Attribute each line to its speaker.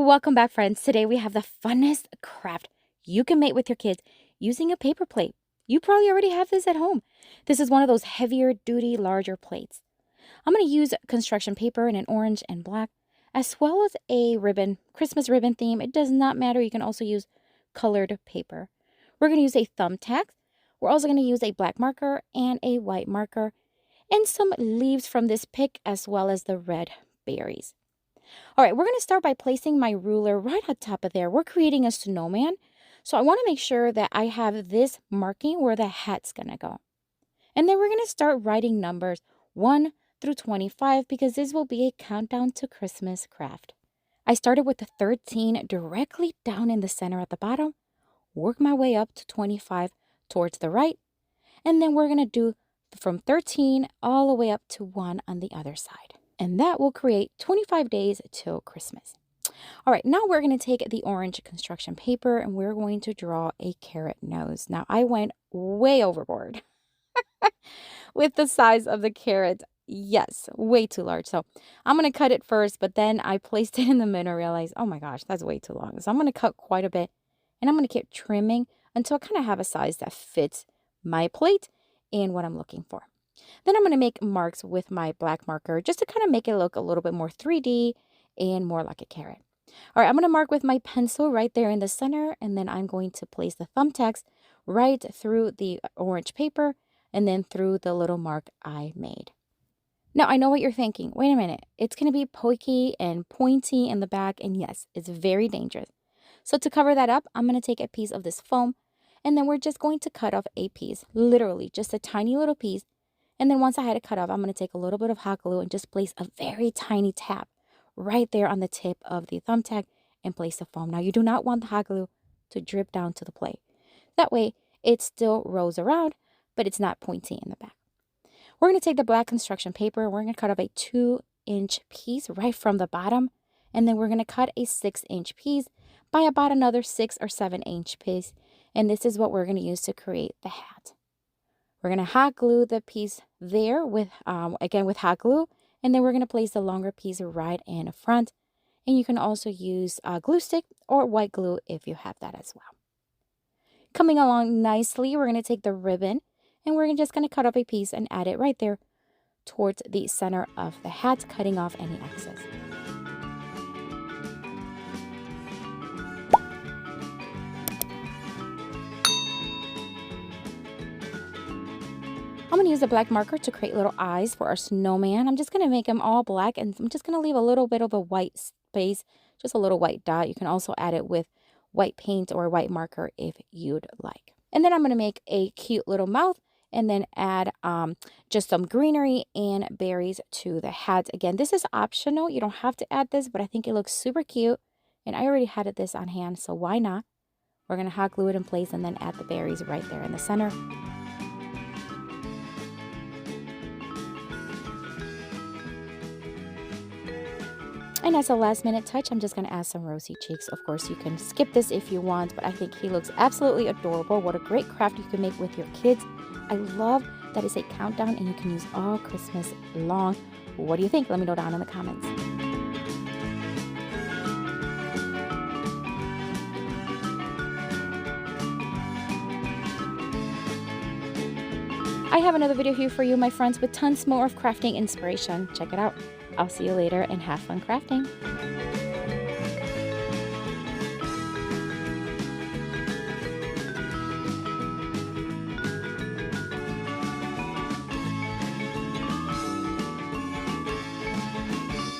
Speaker 1: Welcome back, friends. Today we have the funnest craft you can make with your kids using a paper plate. You probably already have this at home. This is one of those heavier duty, larger plates. I'm going to use construction paper in an orange and black, as well as a ribbon, Christmas ribbon theme. It does not matter. You can also use colored paper. We're going to use a thumbtack. We're also going to use a black marker and a white marker and some leaves from this pick, as well as the red berries. All right, we're going to start by placing my ruler right on top of there. We're creating a snowman. So I want to make sure that I have this marking where the hat's going to go. And then we're going to start writing numbers 1 through 25 because this will be a countdown to Christmas craft. I started with the 13 directly down in the center at the bottom, work my way up to 25 towards the right, and then we're going to do from 13 all the way up to 1 on the other side. And that will create 25 days till Christmas. All right, now we're going to take the orange construction paper and we're going to draw a carrot nose. Now, I went way overboard with the size of the carrot. Yes, way too large. So I'm going to cut it first, but then I placed it in the middle and realized, oh my gosh, that's way too long. So I'm going to cut quite a bit and I'm going to keep trimming until I kind of have a size that fits my plate and what I'm looking for. Then I'm going to make marks with my black marker just to kind of make it look a little bit more 3D and more like a carrot. All right, I'm going to mark with my pencil right there in the center, and then I'm going to place the thumbtacks right through the orange paper and then through the little mark I made. Now, I know what you're thinking. Wait a minute. It's going to be pokey and pointy in the back, and yes, it's very dangerous. So to cover that up, I'm going to take a piece of this foam, and then we're just going to cut off a piece, literally just a tiny little piece. And then once I had it cut off, I'm going to take a little bit of hot glue and just place a very tiny tap right there on the tip of the thumbtack and place the foam. Now, you do not want the hot glue to drip down to the plate. That way, it still rolls around, but it's not pointy in the back. We're going to take the black construction paper. We're going to cut off a 2-inch piece right from the bottom. And then we're going to cut a 6-inch piece by about another 6 or 7-inch piece. And this is what we're going to use to create the hat. We're going to hot glue the piece there with, again, with hot glue. And then we're going to place the longer piece right in front. And you can also use glue stick or white glue if you have that as well. Coming along nicely, we're going to take the ribbon and we're just going to cut off a piece and add it right there towards the center of the hat, cutting off any excess. I'm going to use a black marker to create little eyes for our snowman. I'm just going to make them all black, and I'm just going to leave a little bit of a white space, just a little white dot. You can also add it with white paint or white marker if you'd like. And then I'm going to make a cute little mouth and then add just some greenery and berries to the hat. Again, this is optional. You don't have to add this, but I think it looks super cute. And I already had this on hand, so why not? We're going to hot glue it in place and then add the berries right there in the center. And as a last minute touch, I'm just going to add some rosy cheeks. Of course, you can skip this if you want, but I think he looks absolutely adorable. What a great craft you can make with your kids. I love that it's a countdown and you can use all Christmas long. What do you think? Let me know down in the comments. I have another video here for you, my friends, with tons more of crafting inspiration. Check it out. I'll see you later and have fun crafting.